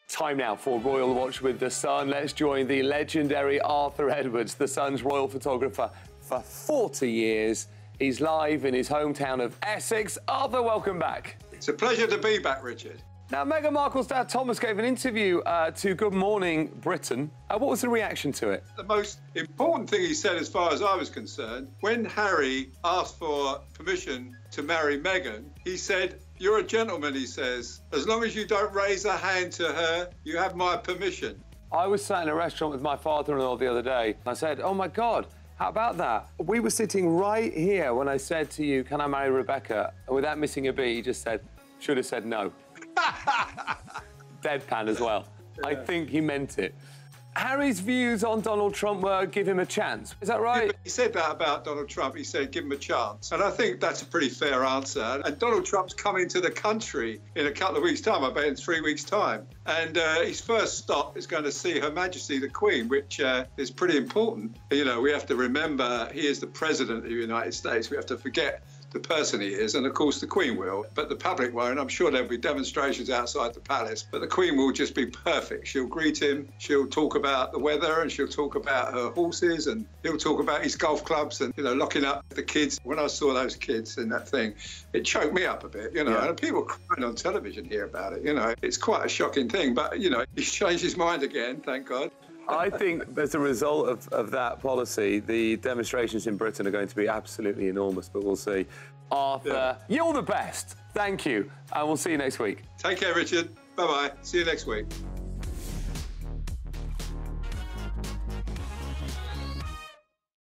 Time now for Royal Watch with The Sun. Let's join the legendary Arthur Edwards, The Sun's royal photographer for 40 years. He's live in his hometown of Essex. Arthur, welcome back. It's a pleasure to be back, Richard. Now, Meghan Markle's dad, Thomas, gave an interview to Good Morning Britain. What was the reaction to it? The most important thing he said, as far as I was concerned, when Harry asked for permission to marry Meghan, he said, "You're a gentleman," he says. "As long as you don't raise a hand to her, you have my permission." I was sat in a restaurant with my father-in-law the other day. I said, "Oh, my God, how about that?" We were sitting right here when I said to you, "Can I marry Rebecca?" And without missing a beat, he just said, "Should have said no." Deadpan as well. Yeah. I think he meant it. Harry's views on Donald Trump were give him a chance. Is that right? Yeah, he said that about Donald Trump. He said give him a chance. And I think that's a pretty fair answer. And Donald Trump's coming to the country in a couple of weeks' time, I bet in 3 weeks' time. And his first stop is going to see Her Majesty the Queen, which is pretty important. You know, we have to remember he is the President of the United States. We have to forget the person he is, and of course the Queen will, but the public won't. I'm sure there'll be demonstrations outside the palace, but the Queen will just be perfect. She'll greet him, she'll talk about the weather, and she'll talk about her horses, and he'll talk about his golf clubs and, you know, locking up the kids. When I saw those kids in that thing, it choked me up a bit, you know, and people crying on television here about it, you know. It's quite a shocking thing, but, you know, he's changed his mind again, thank God. I think as a result of that policy, the demonstrations in Britain are going to be absolutely enormous, but we'll see. Arthur, you're the best. Thank you, and we'll see you next week. Take care, Richard. Bye-bye. See you next week.